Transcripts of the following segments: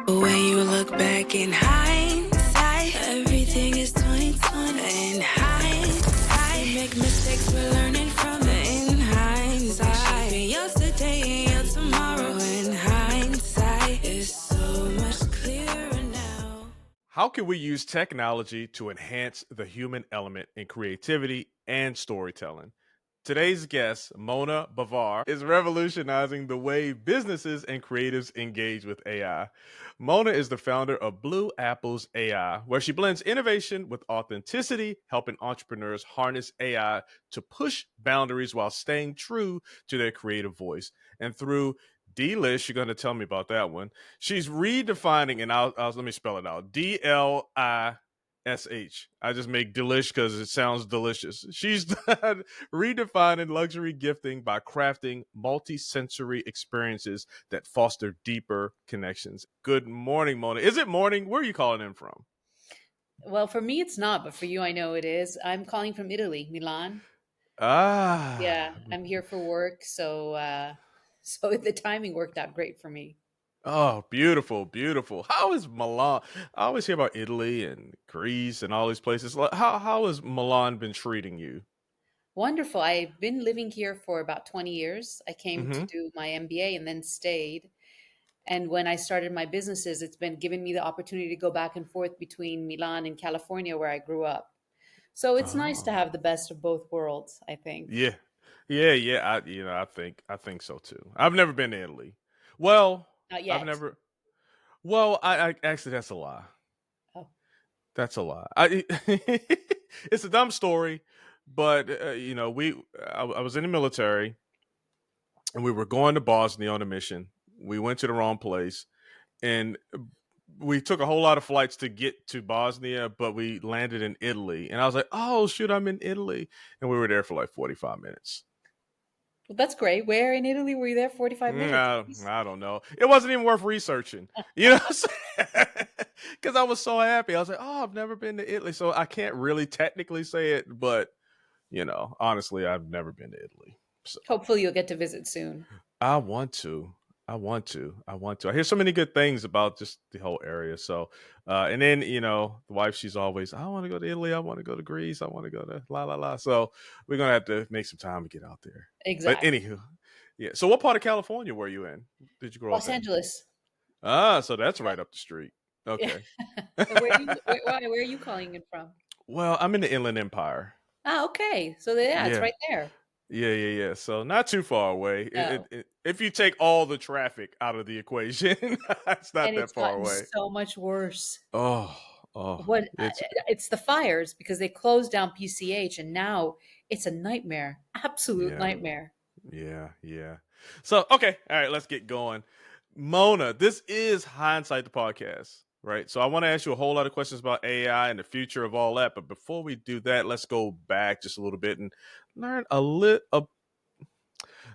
When you look back in hindsight, everything is 2020. In hindsight, we make mistakes, we're learning from it. In hindsight, shaping yesterday and your tomorrow. In hindsight, it's so much clearer now. How can we use technology to enhance the human element in creativity and storytelling? Today's guest, Mona Bavar, is revolutionizing the way businesses and creatives engage with AI. Mona is the founder of Blue Apples AI, where she blends innovation with authenticity, helping entrepreneurs harness AI to push boundaries while staying true to their creative voice. And through Delish, you're going to tell me about that one. She's redefining, and I'll let me spell it out: DLISH. I just make delish because it sounds delicious. She's redefining luxury gifting by crafting multi-sensory experiences that foster deeper connections. Good morning, Mona. Is it morning? Where are you calling in from? Well, for me, it's not, but for you, I know it is. I'm calling from Italy, Milan. Yeah, Ah, I'm here for work, so the timing worked out great for me. oh, beautiful, beautiful. How is Milan? I always hear about Italy and Greece and all these places. How has Milan been treating you? Wonderful. I've been living here for about 20 years. I came to Mm-hmm. do my MBA and then stayed. And when I started my businesses, it's been giving me the opportunity to go back and forth between Milan and California, where I grew up. So it's nice to Oh, have the best of both worlds, I think. yeah, yeah. I think so too. I've never been to Italy. Well, Not I've yet. never. Well, I actually that's a lie. Oh, That's a lie. It's a dumb story, but I was in the military and we were going to Bosnia on a mission. We went to the wrong place, and we took a whole lot of flights to get to Bosnia, but we landed in Italy. And I was like, "Oh shoot, I'm in Italy," and we were there for like 45 minutes. well, that's great. Where in Italy were you there? 45 minutes. I don't know. It wasn't even worth researching, you know, because I was so happy. I was like, "Oh, I've never been to Italy," so I can't really technically say it, but honestly, I've never been to Italy. So Hopefully, you'll get to visit soon. I want to. I hear so many good things about just the whole area. So, and then the wife, she's always, I want to go to Italy. I want to go to Greece. I want to go to la la la. So we're gonna have to make some time to get out there. But Exactly. anywho, yeah. So what part of California were you in? Did you grow up Los in? Angeles. Ah, so that's right up the street. Yeah. Okay. And where are you calling it from? Well, I'm in the Inland Empire. Ah, okay. So yeah, it's Yeah. right there. Yeah. So not too far away. No. If you take all the traffic out of the equation, it's not And that it's far gotten away. so much worse. Oh, oh, What it's it's the fires because they closed down PCH and now it's a nightmare. Absolute yeah, nightmare. yeah. So okay, all right, let's get going. Mona, this is Hindsight the podcast, right? So I want to ask you a whole lot of questions about AI and the future of all that. But before we do that, let's go back just a little bit and learn a little,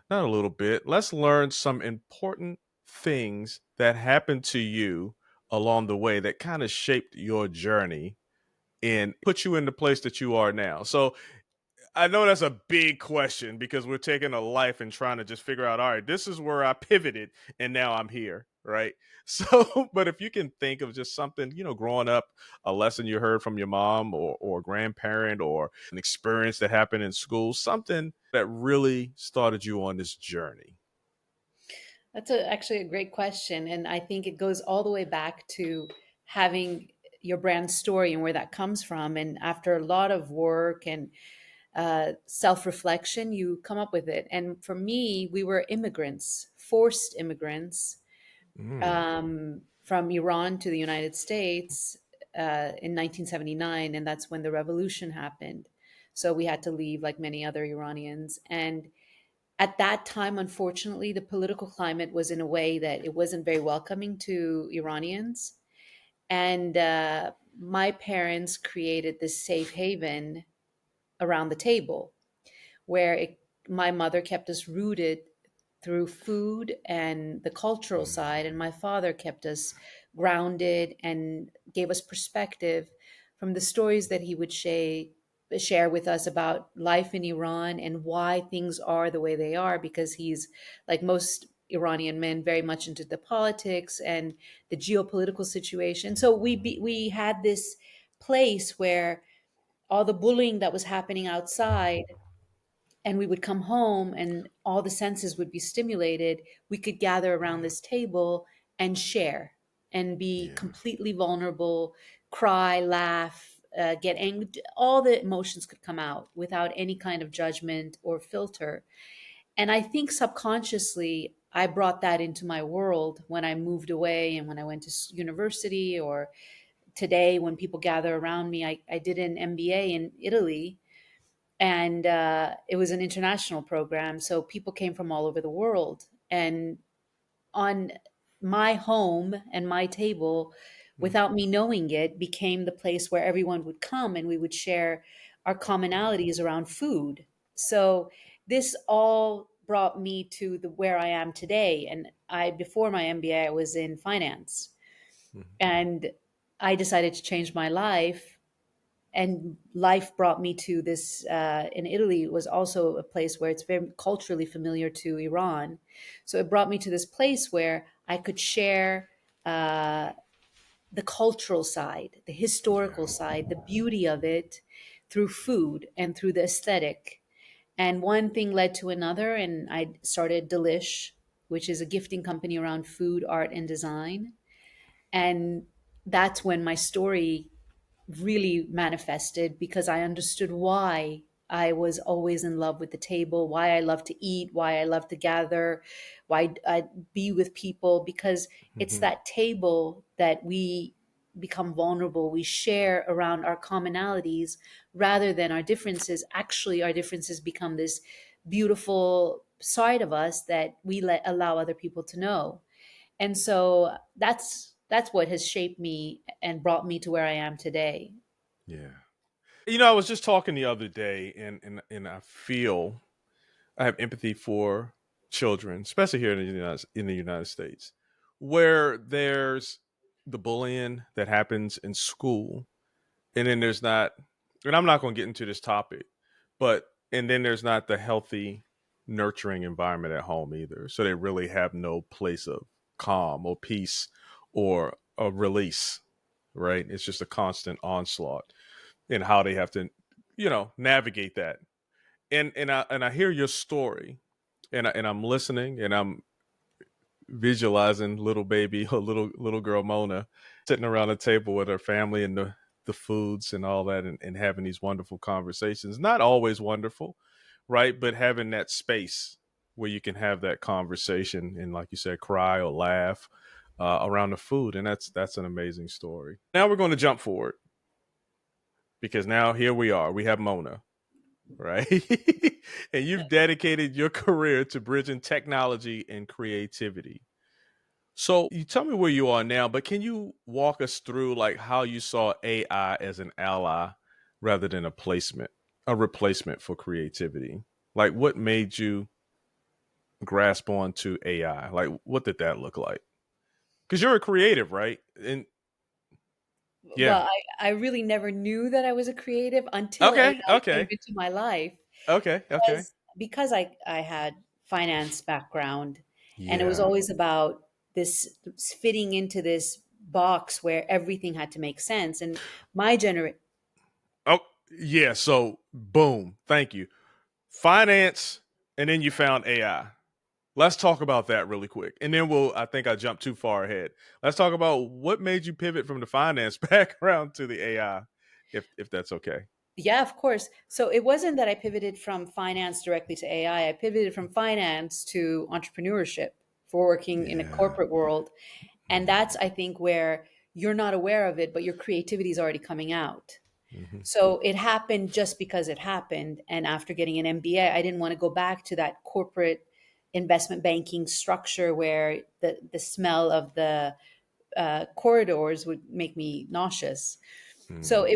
not a little bit. Let's learn some important things that happened to you along the way that kind of shaped your journey and put you in the place that you are now. So I know that's a big question because we're taking a life and trying to just figure out, all right, this is where I pivoted and now I'm here, right? So, but if you can think of just something, growing up, a lesson you heard from your mom or grandparent or an experience that happened in school, something that really started you on this journey. That's actually a great question. And I think it goes all the way back to having your brand story and where that comes from. And after a lot of work and self reflection, you come up with it. And for me, we were immigrants, forced immigrants Mm. from Iran to the United States in 1979. And that's when the revolution happened. So we had to leave like many other Iranians. And at that time, unfortunately, the political climate was in a way that it wasn't very welcoming to Iranians. And my parents created this safe haven around the table where my mother kept us rooted through food and the cultural Mm. side, and my father kept us grounded and gave us perspective from the stories that he would share with us about life in Iran and why things are the way they are, because he's like most Iranian men very much into the politics and the geopolitical situation. So we had this place where all the bullying that was happening outside, and we would come home and all the senses would be stimulated. We could gather around this table and share and be Yeah. completely vulnerable, cry, laugh, get angry. All the emotions could come out without any kind of judgment or filter. And I think subconsciously, I brought that into my world when I moved away and when I went to university, or today when people gather around me. I did an MBA in Italy, and it was an international program. So people came from all over the world. And on my home and my table, Mm. without me knowing it, became the place where everyone would come and we would share our commonalities around food. So this all brought me to the where I am today. And I, before my MBA, I was in finance, Mhm. and I decided to change my life, and life brought me to this. In Italy was also a place where it's very culturally familiar to Iran, so it brought me to this place where I could share uh, the cultural side, the historical Yeah. side, the beauty of it through food and through the aesthetic. And one thing led to another, and I started Delish, which is a gifting company around food, art, and design. And that's when my story really manifested, because I understood why I was always in love with the table, why I love to eat, why I love to gather, why I be with people, because it's Mhm. that table that we become vulnerable. We share around our commonalities rather than our differences. Actually, our differences become this beautiful side of us that we let allow other people to know. And so that's what has shaped me and brought me to where I am today. Yeah. I was just talking the other day, and I feel I have empathy for children, especially here in the United States, where there's the bullying that happens in school, and then there's not. And I'm not going to get into this topic, but and then there's not the healthy, nurturing environment at home either. So they really have no place of calm or peace or a release. Right? It's just a constant onslaught and how they have to, navigate that. And I hear your story, and I'm listening, and I'm visualizing little baby or little girl Mona sitting around a table with her family and the foods and all that, and having these wonderful conversations. Not always wonderful, right? But having that space where you can have that conversation and, like you said, cry or laugh around the food, and that's an amazing story. Now we're going to jump forward because now here we are. We have Mona, right? And you've dedicated your career to bridging technology and creativity. So you tell me where you are now, but can you walk us through like how you saw AI as an ally rather than a replacement for creativity? Like what made you grasp onto AI? Like what did that look like? Because you're a creative, right? And yeah. Well, I really never knew that I was a creative until Okay. AI came Okay. into my life, Okay. Okay. because I had finance background, and it was Yeah. always about this fitting into this box where everything had to make sense. And my generation, Oh, yeah. So boom. Thank you. Finance, and then you found AI. Let's talk about that really quick. And then I think I jumped too far ahead. Let's talk about what made you pivot from the finance background to the AI, if that's okay. yeah, of course. So it wasn't that I pivoted from finance directly to AI. I pivoted from finance to entrepreneurship for working in a Yeah. corporate world. And Mm-hmm. that's, I think, where you're not aware of it, but your creativity is already coming out. Mm-hmm. So it happened just because it happened. And after getting an MBA, I didn't want to go back to that corporate investment banking structure where the smell of the corridors would make me nauseous. So Mm.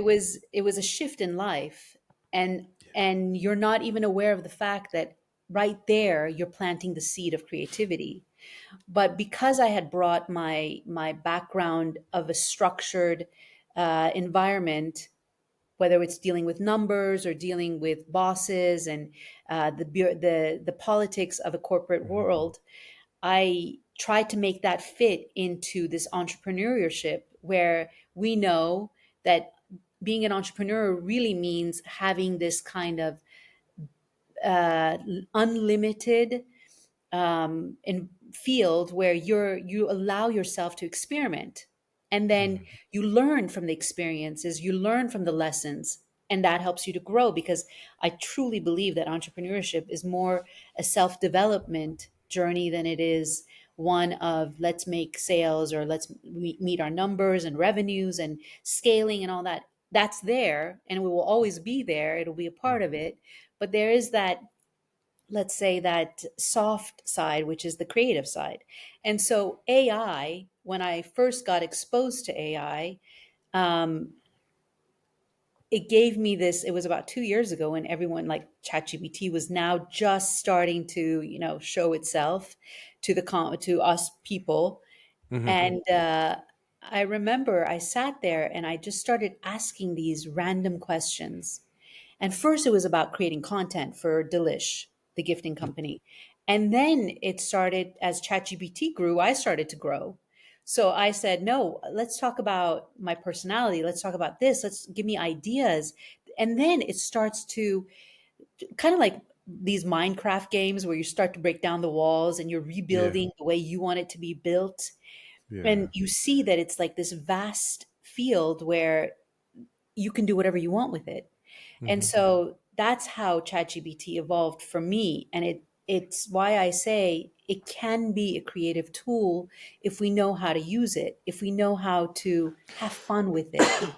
it was a shift in life, and Yeah. and you're not even aware of the fact that right there you're planting the seed of creativity. But because I had brought my background of a structured environment, whether it's dealing with numbers or dealing with bosses and the politics of a corporate Mm-hmm. world, I try to make that fit into this entrepreneurship where we know that being an entrepreneur really means having this kind of uh, unlimited in field where you allow yourself to experiment, and then Mhm. you learn from the experiences, you learn from the lessons, and that helps you to grow. Because I truly believe that entrepreneurship is more a self-development journey than it is one of let's make sales or let's meet our numbers and revenues and scaling and all that. That's there and it will always be there, it'll be a part of Mhm. it. But there is that, let's say, that soft side, which is the creative side. And so AI, when I first got exposed to AI, um, it gave me this. It was about 2 years ago when everyone, like ChatGPT, was now just starting to, show itself to to us people. Mhm. And I remember I sat there and I just started asking these random questions. And first, it was about creating content for Delish, the gifting company. And then it started, as ChatGPT grew, I started to grow. So I said, no, let's talk about my personality. Let's talk about this. Let's give me ideas. And then it starts to kind of like these Minecraft games where you start to break down the walls and you're Yeah. rebuilding the way you want it to be built. And Yeah. you see that it's like this vast field where you can do whatever you want with it. And Mhm. so that's how ChatGPT evolved for me. And it's why I say it can be a creative tool if we know how to use it, if we know how to have fun with it.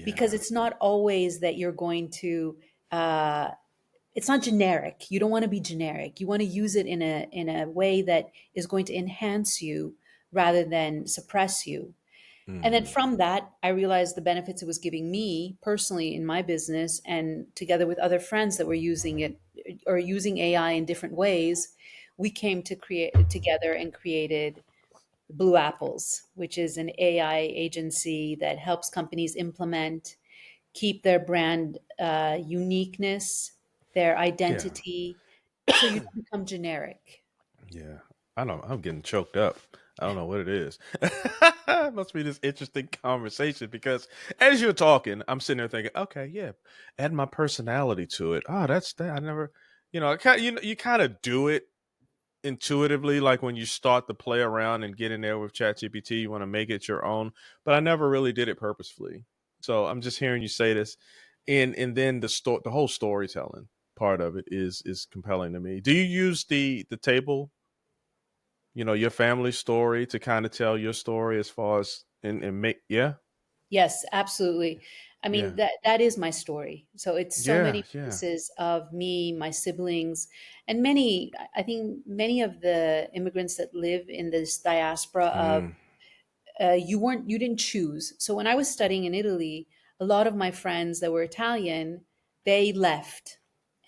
Because Yeah. it's not always that you're going to uh, it's not generic. You don't want to be generic. You want to use it in a way that is going to enhance you rather than suppress you. And then Mhm. from that, I realized the benefits it was giving me personally in my business, and together with other friends that were using it or using AI in different ways, we came to create together and created Blue Apples, which is an AI agency that helps companies implement, keep their brand uniqueness, their Yeah. identity, so you don't become generic. Yeah. I know I'm getting choked up. I don't know what it is. Must be this interesting conversation because as you're talking, I'm sitting there thinking, okay, yeah, add my personality to it. Oh, that's that. I never, I kind you kind of do it intuitively, like when you start to play around and get in there with ChatGPT, you want to make it your own. But I never really did it purposefully. So I'm just hearing you say this, and then the whole storytelling part of it is compelling to me. Do you use the table, your family story to kind of tell your story as far as and make yeah Yes, absolutely. I mean, yeah that is my story. So it's so yeah many yeah pieces of me, my siblings, and many, I think many of the immigrants that live in this diaspora of mm, you didn't choose. So when I was studying in Italy, a lot of my friends that were Italian, they left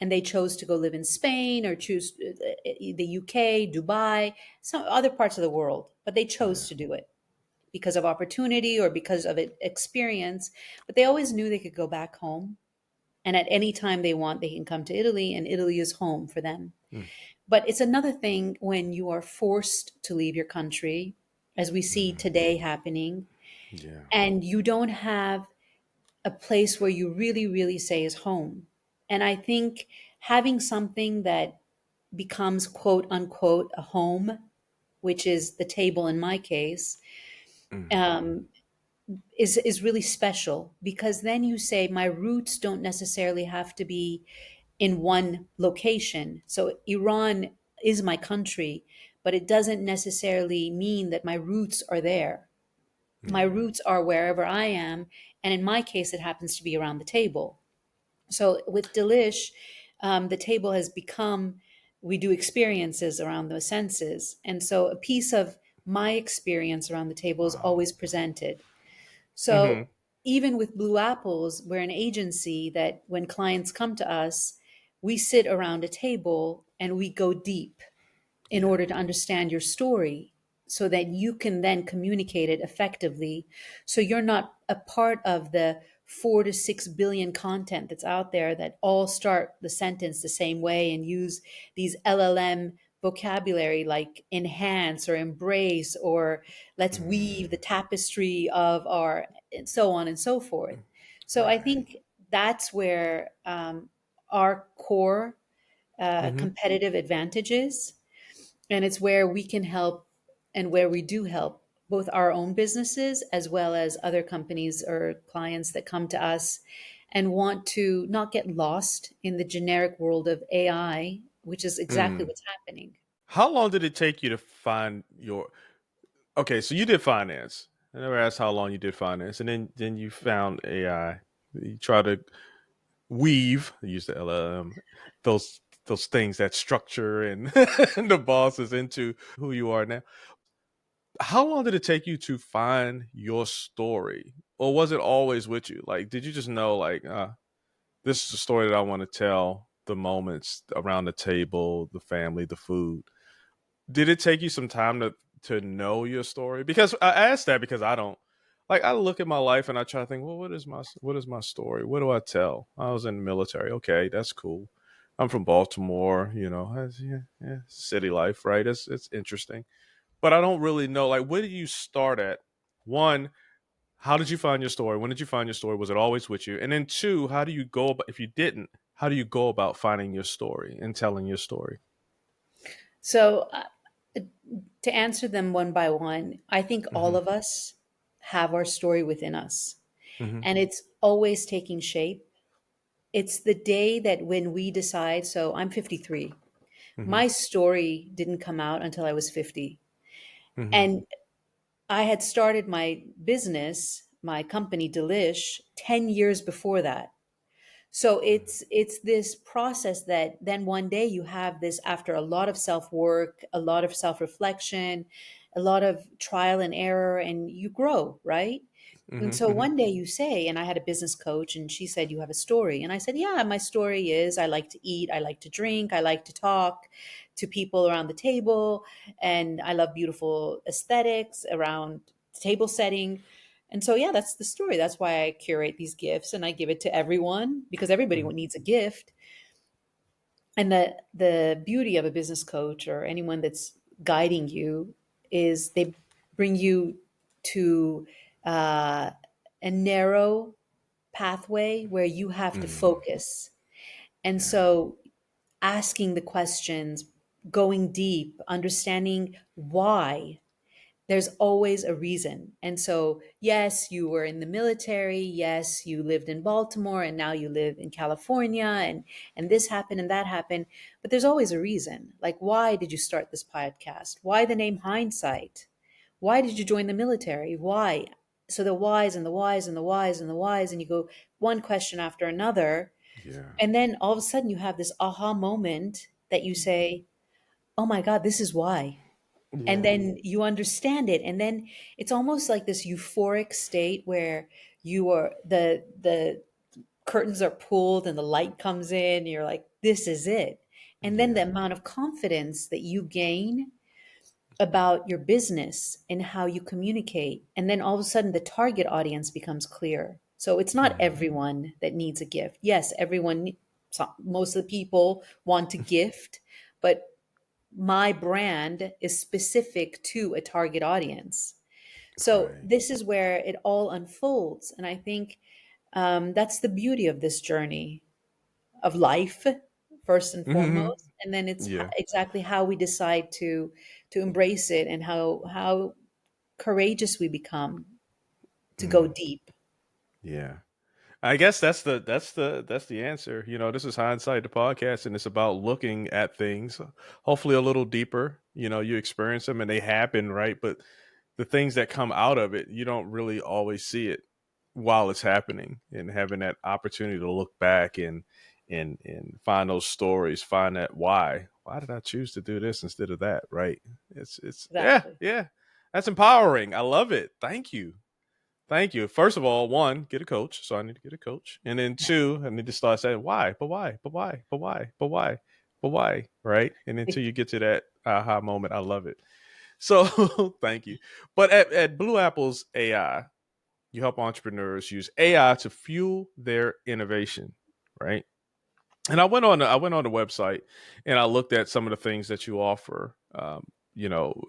and they chose to go live in Spain or choose the UK, Dubai, some other parts of the world, but they chose yeah to do it because of opportunity or because of experience. But they always knew they could go back home. And at any time they want, they can come to Italy, and Italy is home for them. mm, But it's another thing when you are forced to leave your country, as we see mm, today happening, yeah and you don't have a place where you really, really say is home. And I think having something that becomes quote unquote a home, which is the table in my case, mm, um, is really special because then you say my roots don't necessarily have to be in one location. So Iran is my country, but it doesn't necessarily mean that my roots are there. My yeah roots are wherever I am, and in my case, it happens to be around the table. So with Delish, the table has become, we do experiences around the senses, and so a piece of my experience around the table is wow always presented. So hmm even with Blue Apples, we're an agency that when clients come to us, we sit around a table and we go deep in yeah order to understand your story so that you can then communicate it effectively. So you're not a part of the 4 to 6 billion content that's out there that all start the sentence the same way and use these LLM vocabulary like enhance or embrace, or let's weave the Mm, tapestry of our, and so on and so forth. So I right. think that's where our core Hmm. competitive advantages, and it's where we can help, and where we do help both our own businesses as well as other companies or clients that come to us and want to not get lost in the generic world of AI, which is exactly Mm. what's happening. How long did it take you to find your? Okay, so you did finance. I never asked how long you did finance, and then you found AI. You try to weave, use the LLM, those things, that structure and and the bosses into who you are now. How long did it take you to find your story, or was it always with you? Like, did you just know, like, this is the story that I want to tell? The moments around the table, the family, the food. Did it take you some time to know your story? Because I asked that because I don't, like, I look at my life and I try to think, well, what is my story? What do I tell? I was in the military. Okay, that's cool. I'm from Baltimore. Yeah, yeah, city life, right? It's interesting, but I don't really know. Like, where do you start at? One, how did you find your story? When did you find your story? Was it always with you? And then two, how do you go about, if you didn't? How do you go about finding your story and telling your story? So, to answer them one by one, I think all Hmm. of us have our story within us, Hmm. and it's always taking shape. It's the day that when we decide, so I'm 53. Hmm. My story didn't come out until I was 50. Hmm. And I had started my business, my company Delish, 10 years before that. So it's this process that then one day you have this, after a lot of self-work, a lot of self-reflection, a lot of trial and error, and you grow, right? And Hmm. so Hmm. one day you say, and I had a business coach and she said, you have a story. And I said, yeah, my story is I like to eat, I like to drink, I like to talk to people around the table, and I love beautiful aesthetics around table setting. And so, yeah, that's the story. That's why I curate these gifts and I give it to everyone, because everybody Hmm. needs a gift. And the beauty of a business coach or anyone that's guiding you is they bring you to uh, a narrow pathway where you have to Mm, focus. And yeah. so asking the questions, going deep, understanding why, there's always a reason. And so, yes, you were in the military. Yes, you lived in Baltimore and now you live in California, and this happened and that happened. But there's always a reason. Like, why did you start this podcast? Why the name Hindsight? Why did you join the military? Why? So the whys and the whys and the whys and the whys, and you go one question after another. Yeah. And then all of a sudden you have this aha moment that you say, oh my God, this is why. And Yeah. then you understand it, and then it's almost like this euphoric state where you are, the curtains are pulled and the light comes in, you're like, this is it. And then the Yeah. amount of confidence that you gain about your business and how you communicate, and then all of a sudden the target audience becomes clear. So it's not Mm. everyone that needs a gift. Yes, most of the people want to gift, but my brand is specific to a target audience. So Right. this is where it all unfolds. And I think that's the beauty of this journey of life, first and Hmm. foremost. And then it's Yeah. exactly how we decide to embrace it, and how courageous we become to go Mm. deep. Yeah. I guess that's the answer. This is Hindsight, the podcast, and it's about looking at things, hopefully a little deeper. You experience them and they happen, right? But the things that come out of it, you don't really always see it while it's happening, and having that opportunity to look back and find those stories, find that why did I choose to do this instead of that, right? It's yeah, Exactly. yeah. That's empowering. I love it. Thank you. Thank you. First of all, one, get a coach. So I need to get a coach. And then two, I need to start saying why, but why, but why, but why, but why, but why, right? And until you get to that aha moment, I love it. So thank you. But at Blue Apple's AI, you help entrepreneurs use AI to fuel their innovation, right? And I went on the website and I looked at some of the things that you offer.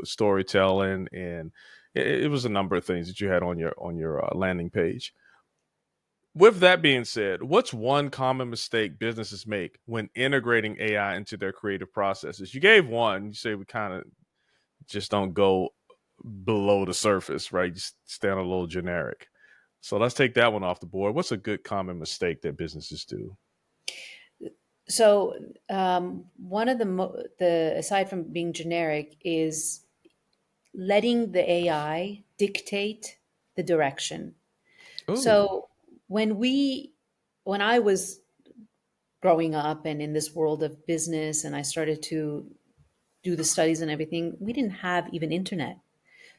Storytelling, and it was a number of things that you had on your landing page. With that being said, what's one common mistake businesses make when integrating AI into their creative processes? You gave one. You say we kind of just don't go below the surface, right? You stay on a little generic. So let's take that one off the board. What's a good common mistake that businesses do? So one of the aside from being generic is letting the AI dictate the direction. Oh, So when we when I was growing up and in this world of business and I started to do the studies and everything, we didn't have even internet.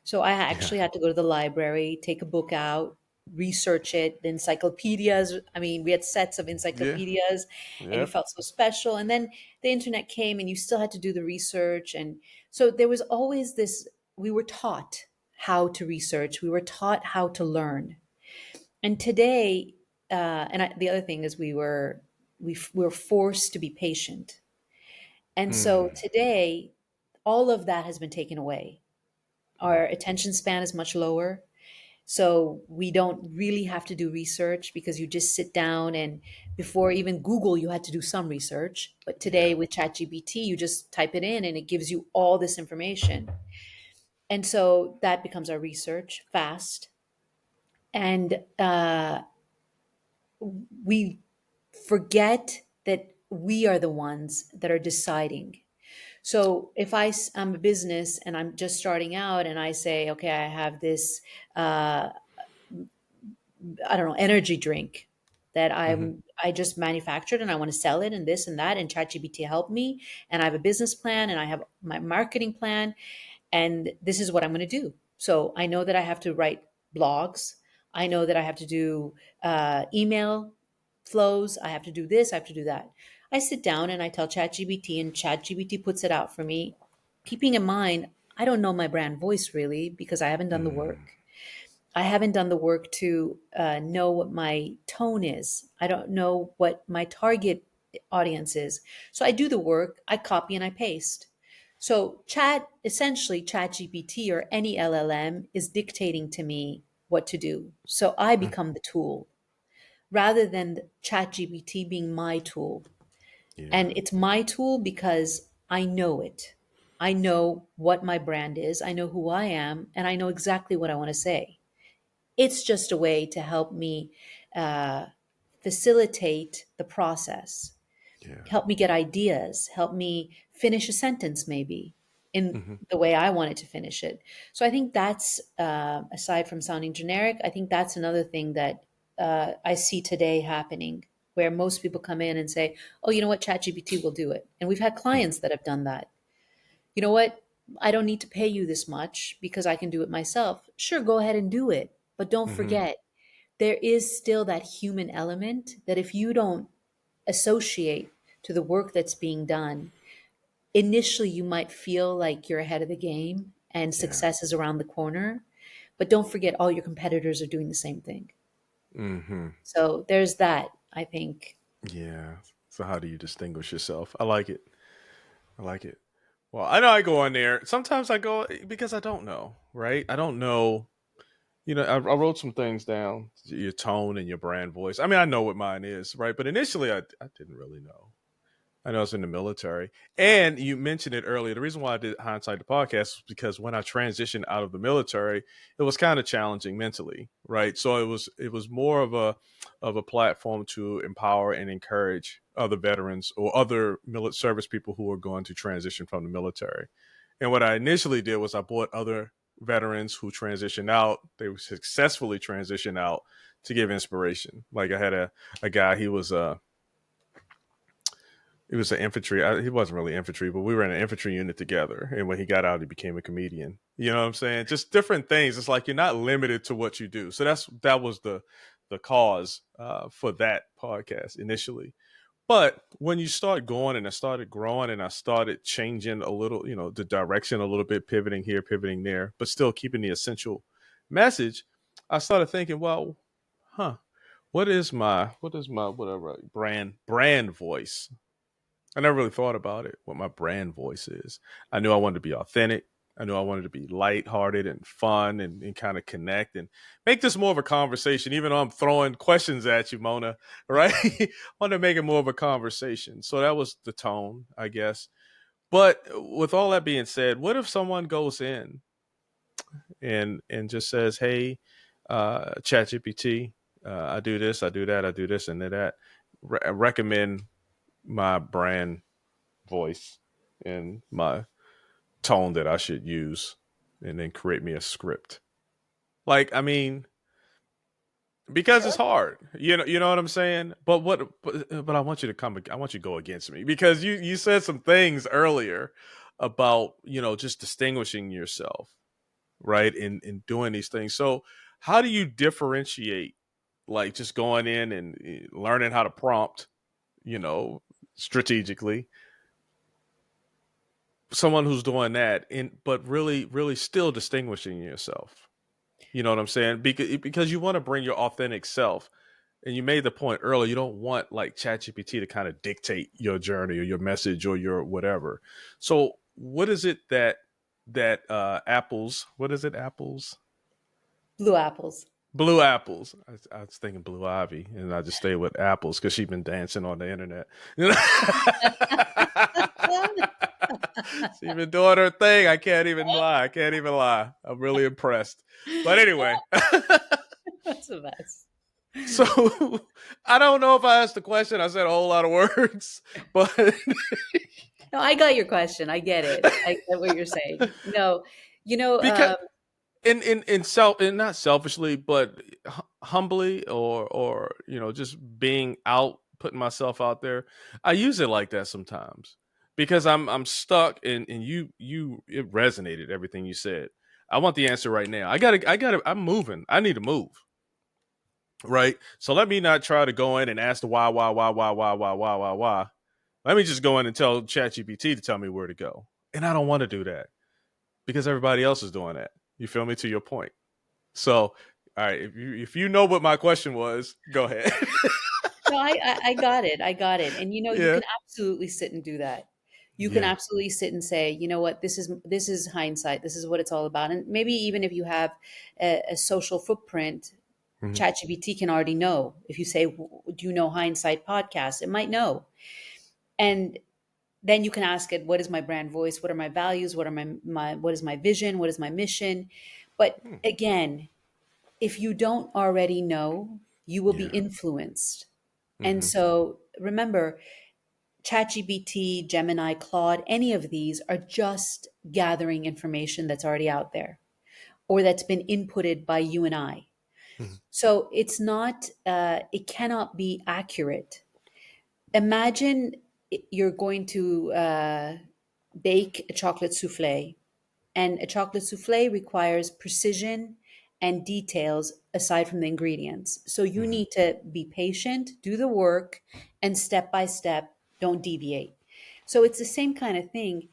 So I yeah, actually had to go to the library, take a book out, research it, the encyclopedias. I mean, we had sets of yeah, encyclopedias and you yep. felt so special. And then the internet came and you still had to do the research. And so there was always this, we were taught how to research, we were taught how to learn. And today, the other thing is we were forced to be patient. And so Mm, today, all of that has been taken away. mm, Our attention span is much lower. So we don't really have to do research because you just sit down and before even Google, you had to do some research. But yeah. today with ChatGPT, you just type it in and it gives you all this information. And so that becomes our research fast. And we forget that we are the ones that are deciding. So if I'm a business and I'm just starting out and I say, okay, I have this uh, I don't know, energy drink that Hmm. I just manufactured and I want to sell it and this and that and ChatGPT helped me and I have a business plan and I have my marketing plan and this is what I'm going to do. So I know that I have to write blogs. I know that I have to do email flows. I have to do this. I have to do that. I sit down and I tell ChatGPT and ChatGPT puts it out for me, keeping in mind I don't know my brand voice really because I haven't done the Mm, work. I haven't done the work to know what my tone is. I don't know what my target audience is. So I do the work, I copy and I paste. So essentially chat GPT or any LLM is dictating to me what to do. So I mm, become the tool rather than chat GPT being my tool. yeah, And it's my tool because I know it. I know what my brand is. I know who I am and I know exactly what I want to say. It's just a way to help me uh, facilitate the process, yeah. help me get ideas, help me finish a sentence maybe in Hmm. the way I wanted to finish it. So I think that's, aside from sounding generic, I think that's another thing that I see today happening where most people come in and say, oh, you know what, ChatGPT will do it. And we've had Hmm. clients that have done that. You know what? I don't need to pay you this much because I can do it myself. Sure, go ahead and do it. But don't Hmm. forget, there is still that human element that if you don't associate to the work that's being done, initially you might feel like you're ahead of the game and Yeah. success is around the corner. But don't forget, all your competitors are doing the same thing. Hmm. So there's that, I think. Yeah. So how do you distinguish yourself? I like it. I like it. Well, I know I go on there. Sometimes I go because I don't know, right? I don't know. I wrote some things down, your tone and your brand voice. I mean, I know what mine is, right? But initially, I didn't really know. I know it's in the military. And you mentioned it earlier. The reason why I did Hindsight the podcast was because when I transitioned out of the military, it was kind of challenging mentally, right? So it was more of a platform to empower and encourage other veterans or other service people who are going to transition from the military. And what I initially did was I bought other veterans who transitioned out. They successfully transitioned out to give inspiration. Like I had a guy, he was an infantry. He wasn't really infantry, but we were in an infantry unit together. And when he got out, he became a comedian. You know what I'm saying? Just different things. It's like you're not limited to what you do. So that was the cause for that podcast initially. But when you start going and I started growing and I started changing a little, the direction a little bit, pivoting here, pivoting there, but still keeping the essential message, I started thinking, well, huh, what is my whatever brand voice? I never really thought about it, what my brand voice is. I knew I wanted to be authentic. I knew I wanted to be lighthearted and fun and kind of connect and make this more of a conversation, even though I'm throwing questions at you, Mona, right? I want to make it more of a conversation. So that was the tone, I guess. But with all that being said, what if someone goes in and just says, "Hey, ChatGPT, I do this, I do that, I do this, and that. Recommend my brand voice and my tone that I should use, and then create me a script." Like, I mean, because it's Sure. hard, you know what I'm saying. But I want you to I want you to go against me because you said some things earlier about just distinguishing yourself, right, in doing these things. So how do you differentiate, like, just going in and learning how to prompt, you know strategically, someone who's doing that, but really still distinguishing yourself? You know what I'm saying? Because you want to bring your authentic self. And you made the point earlier, you don't want like ChatGPT to kind of dictate your journey or your message or your whatever. So what is it that apples, what is it, apples, Blue apples. blue apples, I was thinking blue ivy, and I just stayed with apples because she's been dancing on the internet. She's been doing her thing. I can't even lie. I can't even lie. I'm really impressed. But anyway, That's the best. so I don't know if I asked the question. I said a whole lot of words, but No, I got your question. I get it. I get what you're saying. No, you know, because in self, and not selfishly, but humbly, or just being out, putting myself out there, I use it like that sometimes because I'm stuck, and you it resonated everything you said. I want the answer right now. I gotta I'm moving. I need to move. Right. So let me not try to go in and ask the why. Let me just go in and tell ChatGPT to tell me where to go. And I don't want to do that because everybody else is doing that. You feel me, to your point? So, all right, if you know what my question was, go ahead. no, I got it. I got it. And you Yeah. can absolutely sit and do that. You can Yeah. absolutely sit and say, you know what, this is hindsight. This is what it's all about. And maybe even if you have a social footprint, Hmm. ChatGPT can already know. If you say, "Do you know Hindsight podcast?" It might know. And then you can ask it, what is my brand voice? What are my values? What are my what is my vision? What is my mission? But again, if you don't already know, you will be Yeah. influenced. And Hmm. so remember, ChatGPT, Gemini, Claude, any of these are just gathering information that's already out there or that's been inputted by you and I. Hmm. So it's not, it cannot be accurate. Imagine you're going to bake a chocolate souffle, and a chocolate souffle requires precision and details aside from the ingredients. So you Hmm. need to be patient, do the work, and step by step, don't deviate. So it's the same kind of thing.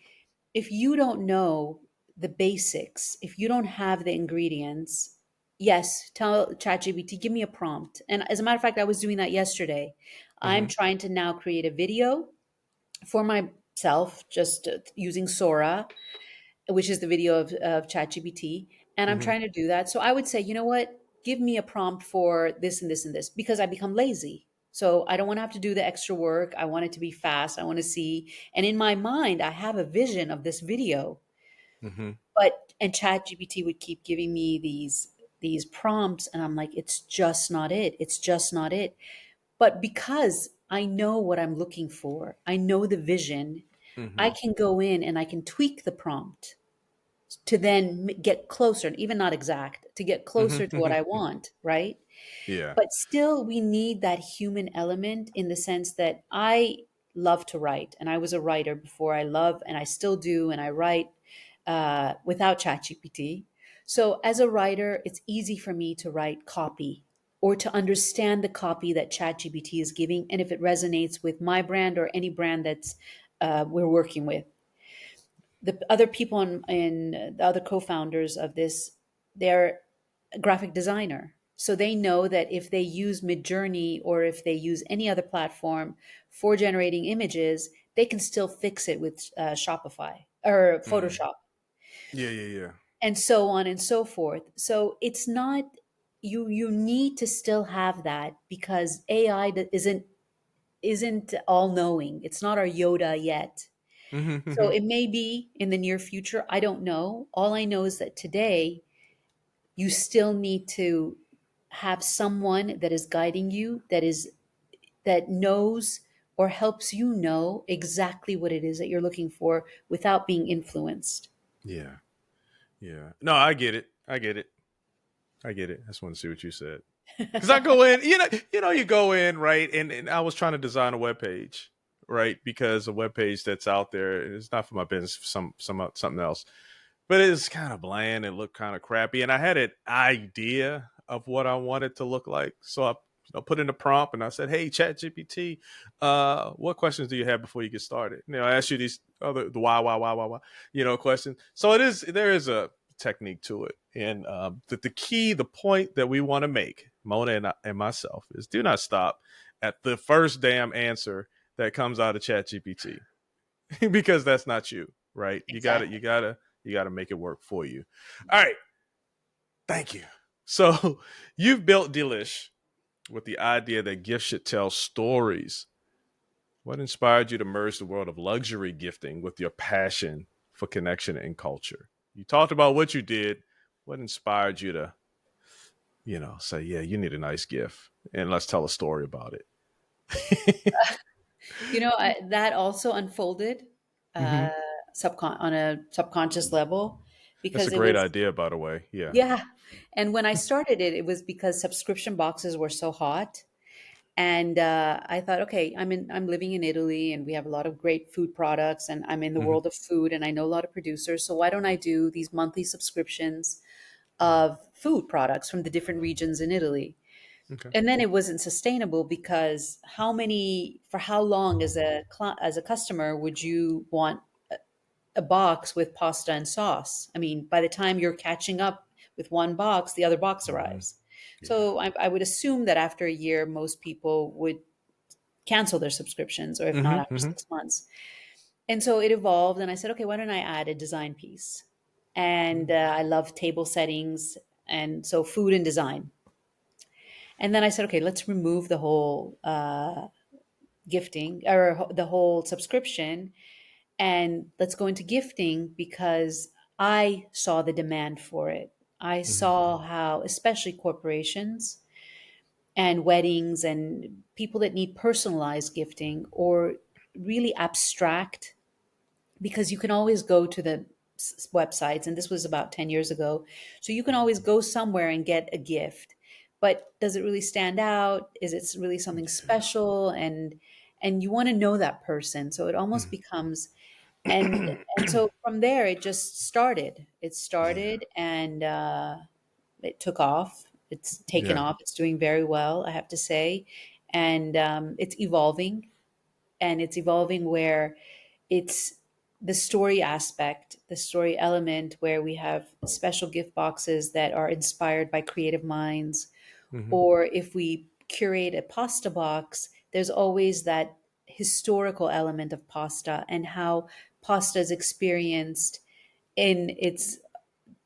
If you don't know the basics, if you don't have the ingredients, yes, tell ChatGPT, give me a prompt. And as a matter of fact, I was doing that yesterday. I'm Hmm. trying to now create a video for myself, just using Sora, which is the video of ChatGPT. And I'm Hmm. trying to do that. So I would say, you know what? Give me a prompt for this and this and this because I become lazy. So I don't want to have to do the extra work. I want it to be fast. I want to see. And in my mind, I have a vision of this video. Hmm. And ChatGPT would keep giving me these prompts and I'm like, it's just not it. It's just not it. But because I know what I'm looking for, I know the vision, I Hmm. can go in and I can tweak the prompt to then get closer, even not exact, to get closer to what I Hmm. want, right? Yeah. But still, we need that human element in the sense that I love to write, and I was a writer before. I love, and I still do, and I write without ChatGPT. So, as a writer, it's easy for me to write copy or to understand the copy that ChatGPT is giving, and if it resonates with my brand or any brand that's we're working with. The other people in the other co-founders of this, they're a graphic designer. So they know that if they use Midjourney or if they use any other platform for generating images, they can still fix it with Shopify or Mm. Photoshop, Yeah, yeah, yeah. and so on and so forth. So it's not, you need to still have that, because AI that isn't all knowing. It's not our Yoda yet. So Hmm. it may be in the near future. I don't know. All I know is that today you still need to have someone that is guiding you, that knows or helps you know exactly what it is that you're looking for without being influenced. Yeah, yeah. No, I get it. I get it. I get it. I just want to see what you said. Because I go in, you go in, right? And I was trying to design a web page, right? Because a web page that's out there is not for my business, for something else. But it's kind of bland. It looked kind of crappy, and I had an idea of what I wanted to look like. So I put in a prompt, and I said, "Hey, Chat GPT, what questions do you have before you get started?" I ask you these other the why, questions. So there is a technique to it, and the key, the point that we want to make, Mona and myself, is do not stop at the first damn answer that comes out of Chat GPT. Because that's not you, right? Exactly. You gotta make it work for you. All right, thank you. So you've built Delish with the idea that gifts should tell stories. What inspired you to merge the world of luxury gifting with your passion for connection and culture? You talked about what you did. What inspired you to, say, yeah, you need a nice gift, and let's tell a story about it. That also unfolded Hmm. uh, on a subconscious level, That's a because it great was, idea, by the way. Yeah. yeah. And when I started it, it was because subscription boxes were so hot. And I thought, okay, I'm living in Italy, and we have a lot of great food products, and I'm in the Hmm. world of food, and I know a lot of producers. So why don't I do these monthly subscriptions of food products from the different regions in Italy? Okay. And then it wasn't sustainable, because for how long as a customer would you want a box with pasta and sauce? I mean, by the time you're catching up with one box, the other box Hmm. arrives. Yeah. So I would assume that after a year, most people would cancel their subscriptions, or if not, Hmm. after Hmm. 6 months. And so it evolved, and I said, okay, why don't I add a design piece? And I love table settings, and so food and design. And then I said, okay, let's remove the whole gifting, or the whole subscription, and let's go into gifting, because I saw the demand for it. I Hmm. saw how, especially corporations and weddings and people that need personalized gifting, or really abstract, because you can always go to the websites, and this was about 10 years ago, so you can always go somewhere and get a gift, but does it really stand out? Is it really something Yeah. special? And you want to know that person, so it almost becomes, and so from there it just started. It Yeah. started, and it took off. It's taken Yeah. off. It's doing very well, I have to say. And it's evolving. And it's evolving where it's the story aspect, the story element, where we have special gift boxes that are inspired by creative minds. Hmm. Or if we curate a pasta box, there's always that historical element of pasta, and how pasta is experienced in its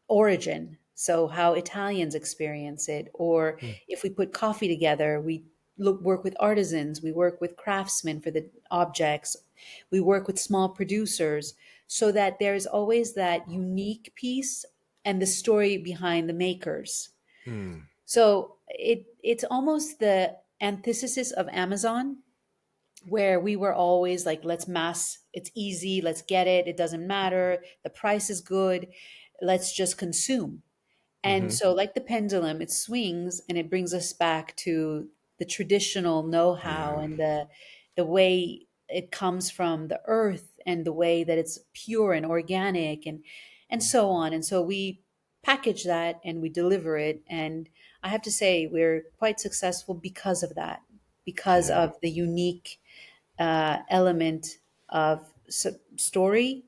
origin. So how Italians experience it, or if we put coffee together, we work with artisans, we work with craftsmen for the objects, we work with small producers, so that there's always that unique piece and the story behind the makers. Mm. So it's almost the antithesis of Amazon, where we were always like, let's mass, it's easy, let's get it, it doesn't matter, the price is good, let's just consume. And Hmm. so, like the pendulum, it swings, and it brings us back to the traditional know-how, Yeah. and the way it comes from the earth, and the way that it's pure and organic, and so on. And so we package that and we deliver it. And I have to say, we're quite successful because of that, because Yeah. of the unique element of story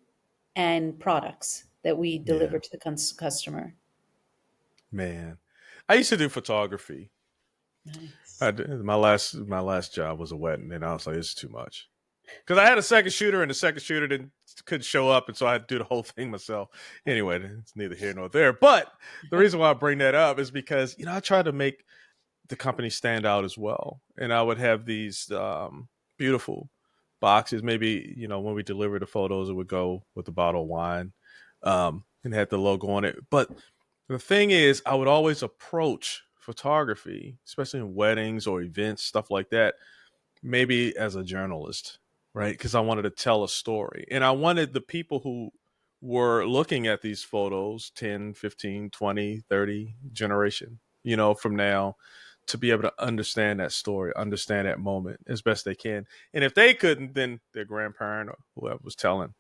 and products that we Yeah. deliver to the customer. Man. I used to do photography. Nice. My last job was a wedding, and I was like, "This is too much." Because I had a second shooter, and the second shooter didn't couldn't show up, and so I had to do the whole thing myself. Anyway, it's neither here nor there. But the reason why I bring that up is because I try to make the company stand out as well, and I would have these beautiful boxes. Maybe when we deliver the photos, it would go with a bottle of wine, and had the logo on it. But the thing is, I would always approach photography, especially in weddings or events, stuff like that, maybe as a journalist, right? Because I wanted to tell a story. And I wanted the people who were looking at these photos 10, 15, 20, 30 generation, from now to be able to understand that story, understand that moment as best they can. And if they couldn't, then their grandparent or whoever was telling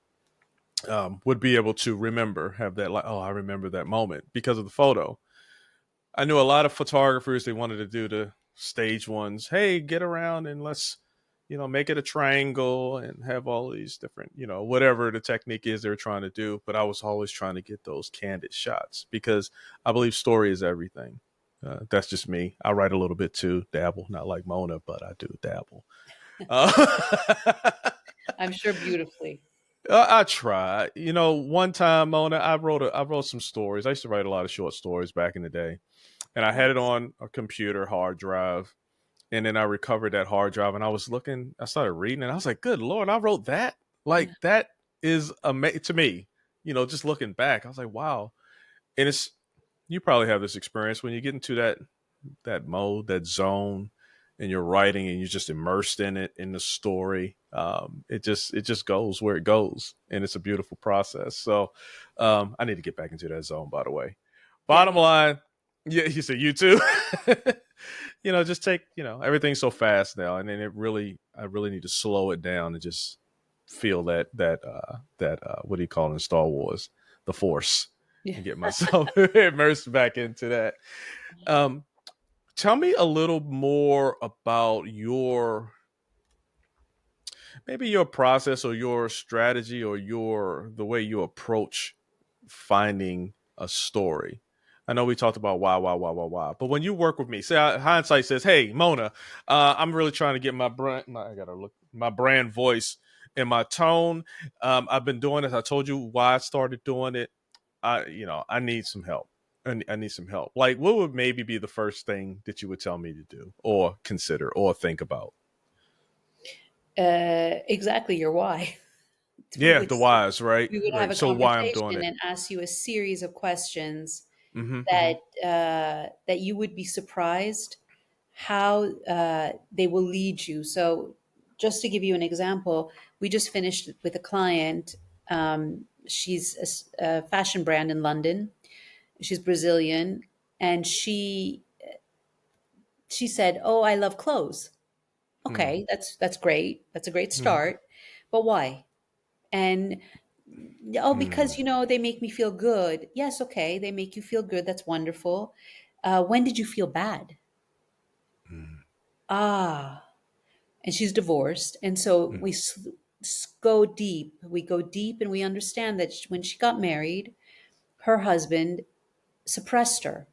would be able to remember, have that like, oh, I remember that moment because of the photo. I knew a lot of photographers, they wanted to do the stage ones. Hey, get around and let's, make it a triangle and have all these different, whatever the technique is they're trying to do. But I was always trying to get those candid shots because I believe story is everything. That's just me. I write a little bit too, dabble, not like Mona, but I do dabble. Uh, I'm sure beautifully. I try. One time, Mona, I wrote some stories. I used to write a lot of short stories back in the day, and I had it Nice. on a computer hard drive, and then I recovered that hard drive, and I was looking. I started reading, and I was like, "Good Lord, I wrote that! Yeah. Like that is amazing to me." Just looking back, I was like, "Wow!" And it's you probably have this experience when you get into that mode, that zone, and you're writing and you're just immersed in it, in the story. It just goes where it goes, and it's a beautiful process. So I need to get back into that zone. By the way, Yeah, bottom me too. line, yeah, you said you too. Just take everything's so fast now, and then I really need to slow it down and just feel that what do you call it in Star Wars, the Force, Yeah. and get myself immersed back into that. Um, Tell me a little more about maybe your process or your strategy or the way you approach finding a story. I know we talked about why, but when you work with me, say hindsight says, "Hey, Mona, I'm really trying to get I gotta look my brand voice and my tone. I've been doing this. I told you why I started doing it. I need some help. I need some help. Like, what would maybe be the first thing that you would tell me to do, or consider, or think about? Exactly your why. We Yeah, would the whys, right? we would have Right. a So why I'm doing conversation it. and ask you a series of questions Mm-hmm. Mm-hmm. that you would be surprised how they will lead you. So, just to give you an example, we just finished with a client. She's a fashion brand in London. She's Brazilian, and she said, "Oh, I love clothes." Hmm. Okay, that's great. That's a great Hmm. start. But why? And oh, because Hmm. they make me feel good. Yes, okay, they make you feel good. That's wonderful. When did you feel bad? Hmm. Ah, and she's divorced, and so Hmm. go deep. We go deep, and we understand that when she got married, her husband suppressed her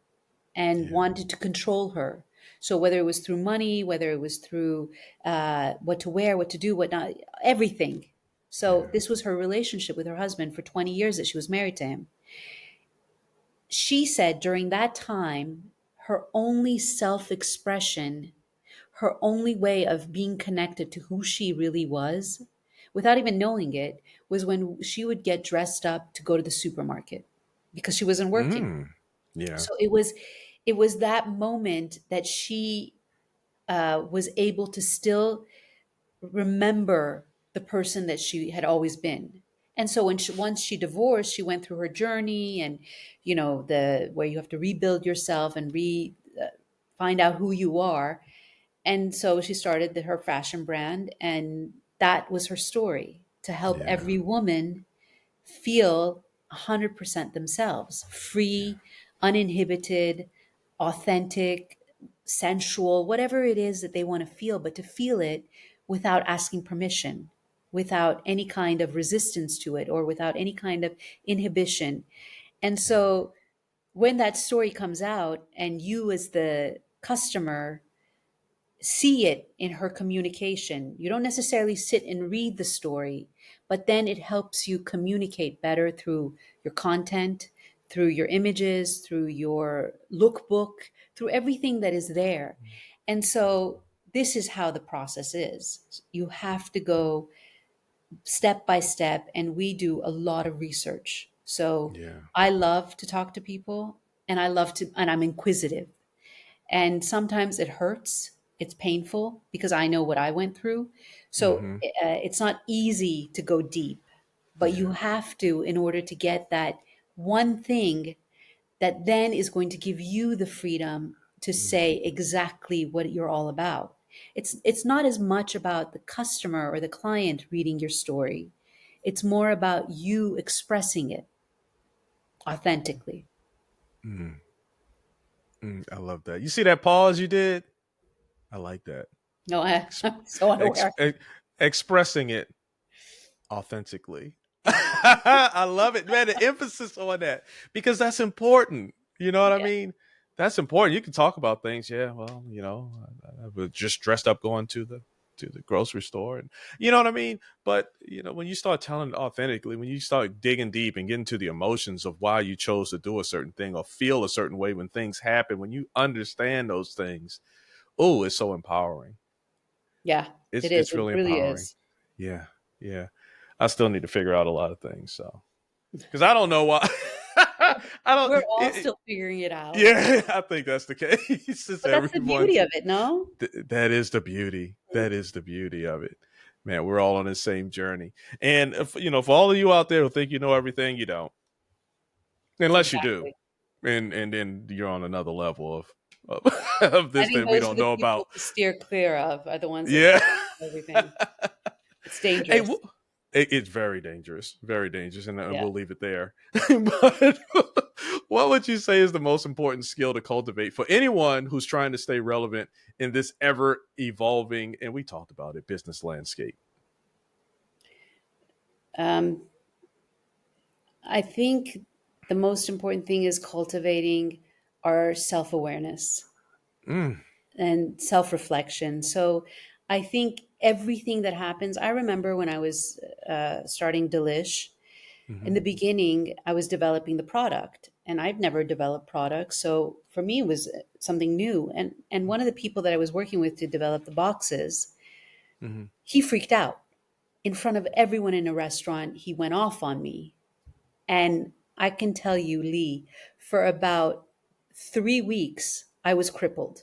and Yeah. wanted to control her. So whether it was through money, whether it was through what to wear, what to do, what not, everything. So Yeah. this was her relationship with her husband for 20 years that she was married to him. She said during that time, her only self expression, her only way of being connected to who she really was, without even knowing it, was when she would get dressed up to go to the supermarket because she wasn't working. Mm. Yeah. So it was that moment that she was able to still remember the person that she had always been. And so once she divorced, she went through her journey, and the where you have to rebuild yourself and find out who you are. And so she started her fashion brand, and that was her story, to help Yeah. every woman feel 100% themselves, Yeah. free, uninhibited, authentic, sensual, whatever it is that they want to feel, but to feel it without asking permission, without any kind of resistance to it, or without any kind of inhibition. And Yeah. so when that story comes out and you as the customer see it in her communication, you don't necessarily sit and read the story, but then it helps you communicate better through your content, through your images, through your lookbook, through everything that is there. And so this is how the process is. You have to go step by step, and we do a lot of research. So Yeah. I love to talk to people, and and I'm inquisitive. And sometimes it hurts, it's painful because I know what I went through. So Mm-hmm. it's not easy to go deep, but you Yeah. have to in order to get that one thing that then is going to give you the freedom to Mm. say exactly what you're all about. It's not as much about the customer or the client reading your story. It's more about you expressing it authentically. Mm. Mm. I love that. You see that pause you did? I like that. No, Ex- I'm so unaware. expressing it authentically. Yeah. I love it, man. The emphasis on that because that's important. You know what I Yeah. mean? That's important. You can talk about things. Yeah, well, I was just dressed up going to the grocery store, and you know what I mean. But when you start telling it authentically, when you start digging deep and getting to the emotions of why you chose to do a certain thing or feel a certain way when things happen, when you understand those things, oh, it's so empowering. Yeah, It's it is. it's It really really empowering. is. Yeah, yeah. I still need to figure out a lot of things, so because I don't know why. I don't. We're all still figuring it out. Yeah, I think that's the case. It's But that's the everyone's. beauty of it, no? That is the beauty. That is the beauty of it, man. We're all on the same journey, and if for all of you out there who think you know everything, you don't, unless you do, Exactly. and then you're on another level of, of I this think that we those are don't the know people about. to steer clear of, are the ones that Yeah. think everything. It's Hey, dangerous. it's very dangerous, and Yeah. we'll leave it there. But what would you say is the most important skill to cultivate for anyone who's trying to stay relevant in this ever evolving, and we talked about it, business landscape? Um, I think the most important thing is cultivating our self awareness Mm, and self reflection. So I think everything that happens, I remember when I was starting Delish, in hmm the beginning, I was developing the product and I've never developed products. So for me, it was something new. And one of the people that I was working with to develop the boxes, hmm he freaked out in front of everyone in a restaurant. He went off on me. And I can tell you, Lee, for about 3 weeks, I was crippled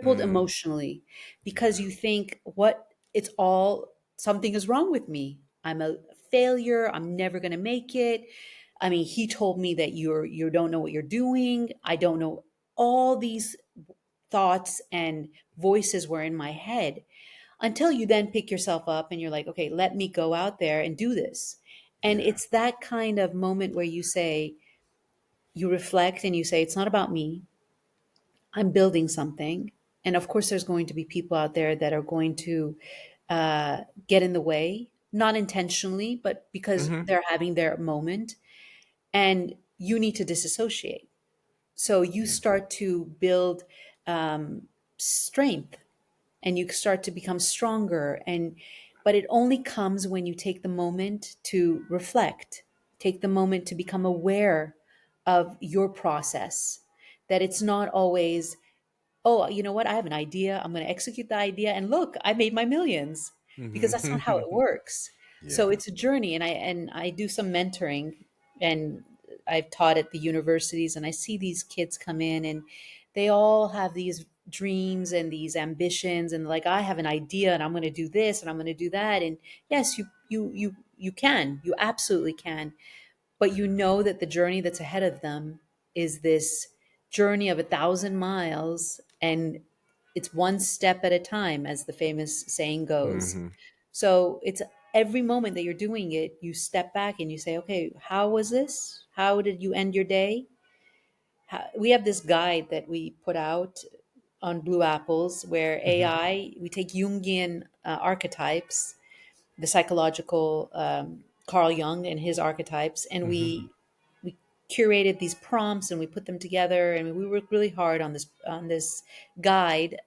mm, emotionally, because yeah, you think, something is wrong with me. I'm a failure. I'm never going to make it. I mean, he told me that you don't know what you're doing. I don't know. All these thoughts and voices were in my head until you then pick yourself up and you're like, okay, let me go out there and do this. And yeah, it's that kind of moment where you reflect and you say, it's not about me. I'm building something. And of course, there's going to be people out there that are going to get in the way, not intentionally, but because hmm they're having their moment. And you need to disassociate. So you yeah, start to build strength, and you start to become stronger, but it only comes when you take the moment to reflect, take the moment to become aware of your process, that it's not always, oh, you know what, I have an idea, I'm going to execute the idea and look, I made my millions, because that's not how it hmm works. So yeah, it's a journey, and I do some mentoring, and I've taught at the universities, and I see these kids come in and they all have these dreams and these ambitions, and like, I have an idea and I'm going to do this and I'm going to do that. And yes, you absolutely can, but you know that the journey that's ahead of them is this journey of 1,000 miles, and it's one step at a time, as the famous saying goes. hmm So it's every moment that you're doing it, you step back and you say, okay, how was this? How did you end your day? We have this guide that we put out on Blue Apples, where hmm we take Jungian archetypes, the psychological Carl Jung and his archetypes, and hmm we curated these prompts and we put them together, and we worked really hard on this guide.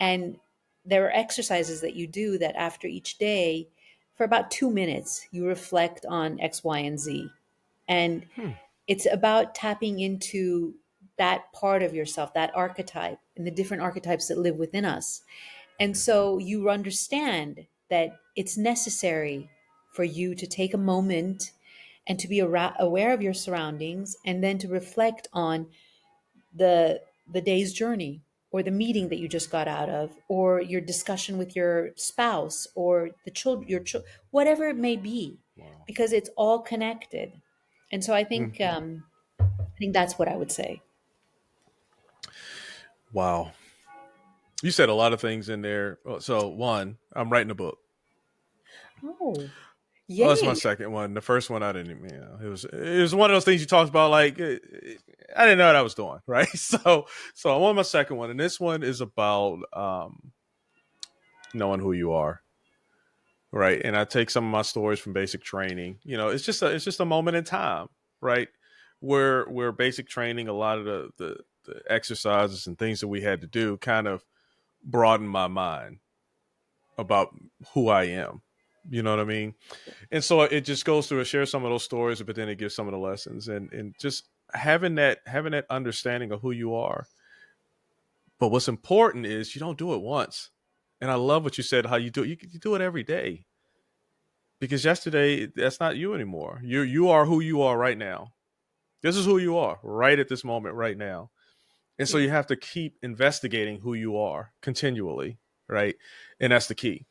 And there are exercises that you do that after each day, for about 2 minutes, you reflect on X, Y, and Z. And Hmm. it's about tapping into that part of yourself, that archetype, and the different archetypes that live within us. And so you understand that it's necessary for you to take a moment and to be aware of your surroundings, and then to reflect on the day's journey, or the meeting that you just got out of, or your discussion with your spouse, or the children, whatever it may be, Wow. because it's all connected. And so Mhm. I think that's what I would say. Wow. You said a lot of things in there. So, one, I'm writing a book. Oh, Oh, that's my yay. second one. The first one, I didn't. It was one of those things you talked about. Like, I didn't know what I was doing, right? So I'm on my second one, and this one is about knowing who you are, right? And I take some of my stories from basic training. It's just a moment in time, right? Where basic training, a lot of the exercises and things that we had to do, kind of broadened my mind about who I am. You know what I mean? And so it just goes through and shares some of those stories, but then it gives some of the lessons, and just having that understanding of who you are. But what's important is you don't do it once. And I love what you said, how you do it. You do it every day, because yesterday that's not you anymore. You are who you are right now. This is who you are right at this moment right now. And so Yeah. you have to keep investigating who you are continually, right? And that's the key.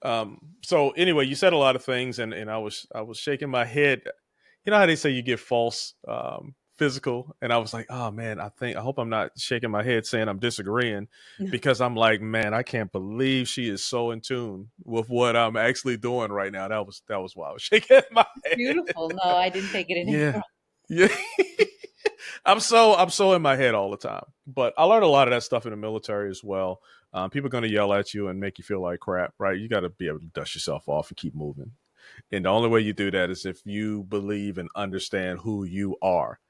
So anyway, you said a lot of things, and I was shaking my head. You know how they say you get false physical, and I was like, oh man, I hope I'm not shaking my head saying I'm disagreeing, because I'm like, man, I can't believe she is so in tune with what I'm actually doing right now. That was why I was shaking my It's head. beautiful. No, I didn't take it any Yeah, wrong. yeah. I'm so in my head all the time. But I learned a lot of that stuff in the military as well. People are going to yell at you and make you feel like crap, right? You got to be able to dust yourself off and keep moving. And the only way you do that is if you believe and understand who you are,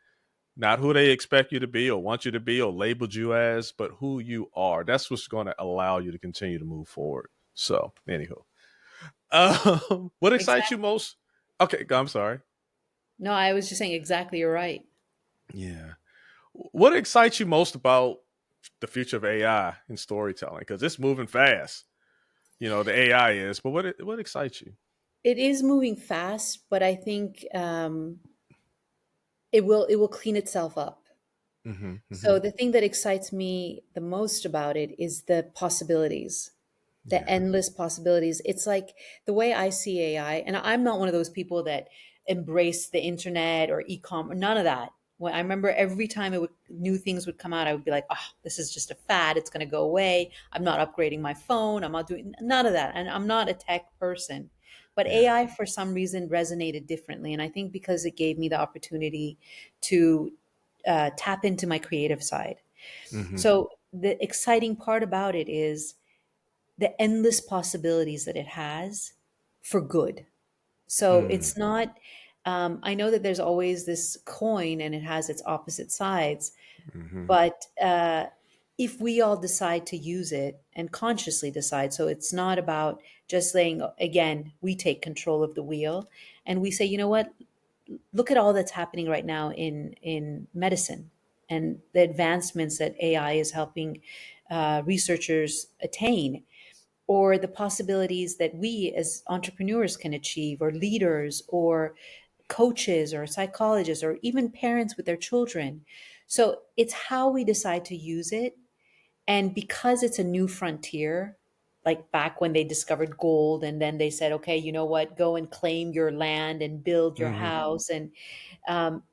not who they expect you to be or want you to be or labeled you as, but who you are. That's what's going to allow you to continue to move forward. So, anywho, what excites you Exactly. most? Okay, I'm sorry. No, I was just saying exactly. You're right. Yeah. What excites you most about the future of AI in storytelling? Because it's moving fast. The AI is, but what excites you? It is moving fast, but I think it will clean itself up. Mm-hmm, mm-hmm. So the thing that excites me the most about it is the possibilities, the Yeah, endless possibilities. It's like the way I see AI, and I'm not one of those people that embrace the internet or e-com or none of that. When I remember every time new things would come out, I would be like, "Oh, this is just a fad. It's going to go away. I'm not upgrading my phone. I'm not doing none of that." And I'm not a tech person, but yeah. AI for some reason resonated differently, and I think because it gave me the opportunity to tap into my creative side. Mm-hmm, So the exciting part about it is the endless possibilities that it has for good. So mm, it's not, I know that there's always this coin and it has its opposite sides, mm-hmm, but if we all decide to use it and consciously decide, so it's not about just saying, again, we take control of the wheel and we say, you know what, look at all that's happening right now in medicine and the advancements that AI is helping researchers attain, or the possibilities that we as entrepreneurs can achieve, or leaders, or coaches, or psychologists, or even parents with their children. So it's how we decide to use it. And because it's a new frontier, like back when they discovered gold and then they said, okay, you know what, go and claim your land and build your mm-hmm, house. And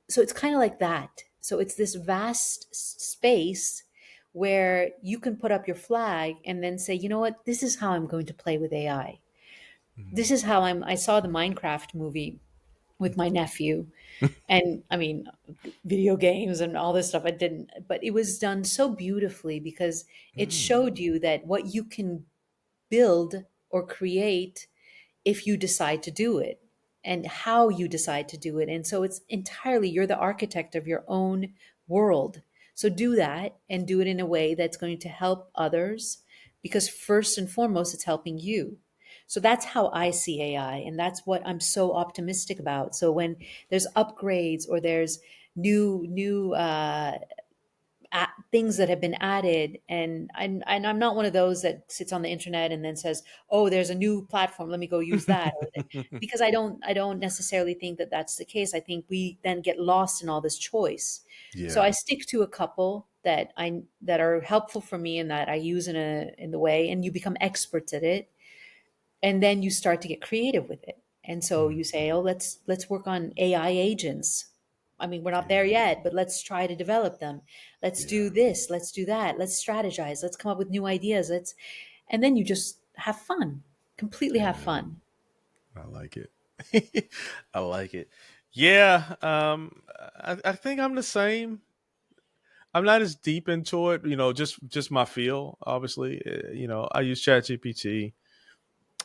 so it's kind of like that. So it's this vast space where you can put up your flag and then say, you know what, this is how I'm going to play with AI. This is how I saw the Minecraft movie with my nephew. And I mean, video games and all this stuff, I didn't, but it was done so beautifully because it mm, showed you that what you can build or create if you decide to do it. and how you decide to do it. And so it's entirely, you're the architect of your own world. So do that and do it in a way that's going to help others, because first and foremost, it's helping you. So that's how I see AI. And that's what I'm so optimistic about. So when there's upgrades or there's new things that have been added, and I'm not one of those that sits on the internet and then says, oh, there's a new platform, let me go use that, because I don't necessarily think that that's the case. I think we then get lost in all this choice. So I Yeah. stick to a couple that are helpful for me and that I use in the way, and you become experts at it, and then you start to get creative with it. And so Mm, you say, oh, let's work on AI agents. I mean, we're not there yeah. yet, but let's try to develop them. Let's do Yeah. this, let's do that, let's strategize, let's come up with new ideas. Let's And then you just have fun, completely have Yeah. fun. I like it. I like it. Yeah. I think I'm the same. I'm not as deep into it, just my feel, obviously. I use ChatGPT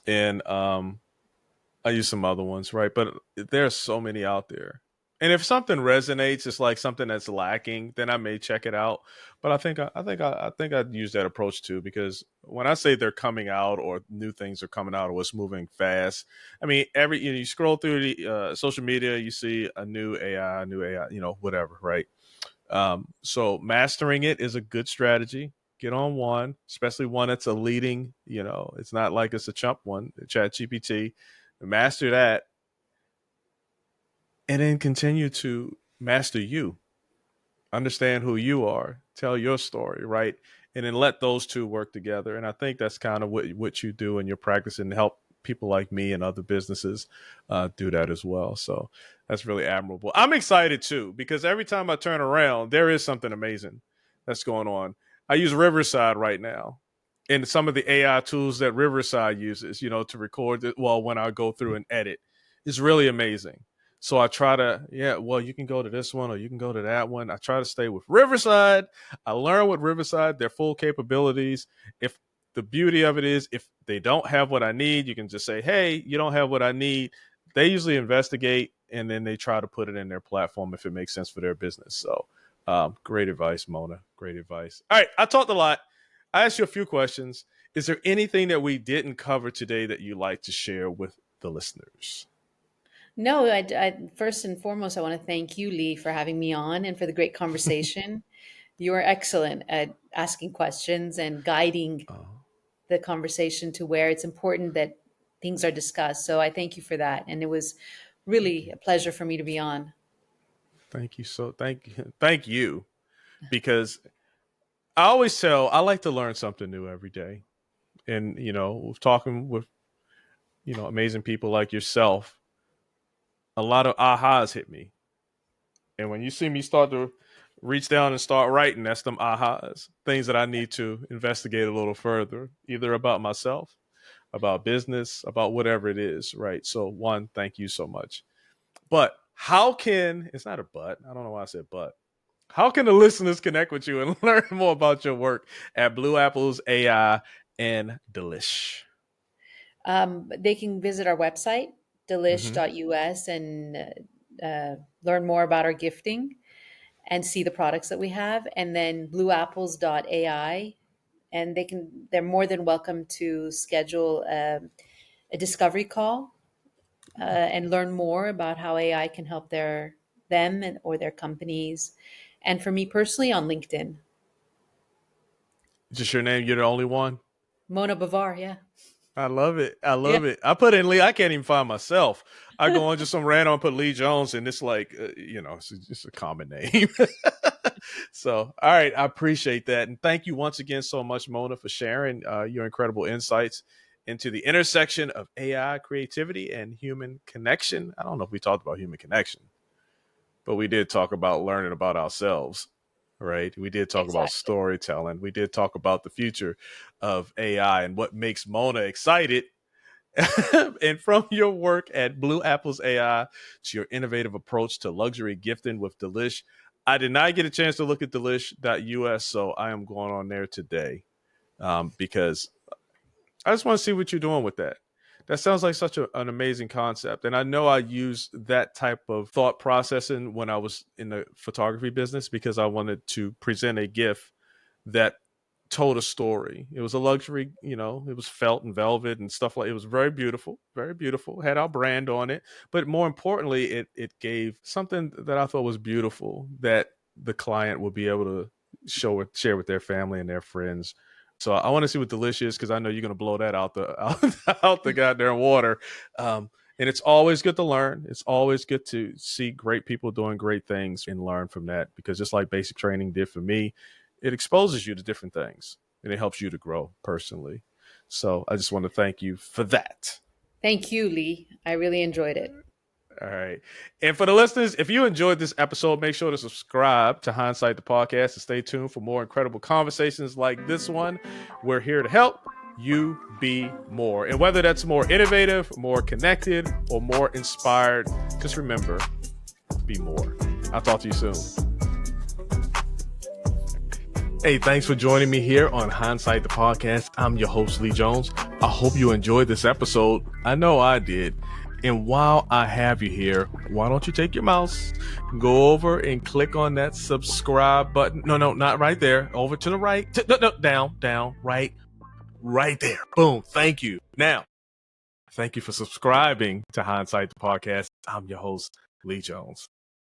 and I use some other ones, right? But there's so many out there. And if something resonates, it's like something that's lacking, then I may check it out. But I think I'd use that approach too, because when I say they're coming out or new things are coming out or it's moving fast, I mean you scroll through the social media, you see a new AI, whatever, right? So mastering it is a good strategy. Get on one, especially one that's a leading, it's not like it's a chump one, Chat GPT. Master that, and then continue to master you. Understand who you are, tell your story, right? And then let those two work together. And I think that's kind of what you do in your practice, and help people like me and other businesses do that as well. So that's really admirable. I'm excited too, because every time I turn around, there is something amazing that's going on. I use Riverside right now, and some of the AI tools that Riverside uses, to record it, well, when I go through and edit, is really amazing. So I try to, yeah, well, you can go to this one or you can go to that one. I try to stay with Riverside. I learn with Riverside their full capabilities. If the beauty of it is, if they don't have what I need, you can just say, hey, you don't have what I need. They usually investigate, and then they try to put it in their platform if it makes sense for their business. So great advice, Mona. Great advice. All right. I talked a lot. I asked you a few questions. Is there anything that we didn't cover today that you'd like to share with the listeners? No, first and foremost, I want to thank you, Lee, for having me on and for the great conversation. You are excellent at asking questions and guiding Oh, the conversation to where it's important that things are discussed. So I thank you for that. And it was thank really you. a pleasure for me to be on. Thank you. So thank you, because I like to learn something new every day. And, talking with, amazing people like yourself, a lot of ahas hit me. And when you see me start to reach down and start writing, that's them ahas, things that I need to investigate a little further, either about myself, about business, about whatever it is, right? So, one, thank you so much. But how can, it's not a but, I don't know why I said but. How can the listeners connect with you and learn more about your work at Blue Apples AI and Delish? They can visit our website, Mm-hmm. delish.us, and learn more about our gifting and see the products that we have. And then blueapples.ai. And they're more than welcome to schedule a discovery call and learn more about how AI can help or their companies. And for me personally, on LinkedIn, Just your name, you're the only one? Mona Bavar. Yeah. I love it. I Yeah. love it. I put in Lee. I can't even find myself. I go on just some random, put Lee Jones, and it's like, it's just a common name. So, all right. I appreciate that. And thank you once again so much, Mona, for sharing your incredible insights into the intersection of AI creativity and human connection. I don't know if we talked about human connection, but we did talk about learning about ourselves, right? We did talk about Exactly. storytelling. We did talk about the future of AI and what makes Mona excited. And from your work at Blue Apples AI to your innovative approach to luxury gifting with Delish, I did not get a chance to look at delish.us, so I am going on there today, because I just want to see what you're doing with that. That sounds like such an amazing concept. And I know I used that type of thought processing when I was in the photography business because I wanted to present a gift that told a story. It was a luxury, it was felt and velvet and stuff like it was very beautiful, had our brand on it. But more importantly, it gave something that I thought was beautiful that the client would be able to share with their family and their friends. So I want to see what Delish is because I know you're going to blow that out out the goddamn water. And it's always good to learn. It's always good to see great people doing great things and learn from that because just like basic training did for me, it exposes you to different things and it helps you to grow personally. So I just want to thank you for that. Thank you, Lee. I really enjoyed it. All right. And for the listeners, if you enjoyed this episode, make sure to subscribe to Hindsight the Podcast and stay tuned for more incredible conversations like this one. We're here to help you be more. And whether that's more innovative, more connected, or more inspired, just remember, be more. I'll talk to you soon. Hey, thanks for joining me here on Hindsight the Podcast. I'm your host, Lee Jones. I hope you enjoyed this episode. I know I did. And while I have you here, why don't you take your mouse, go over and click on that subscribe button. No, not right there. Over to the right. Down, right there. Boom. Thank you. Now, thank you for subscribing to Hindsight the Podcast. I'm your host, Lee Jones.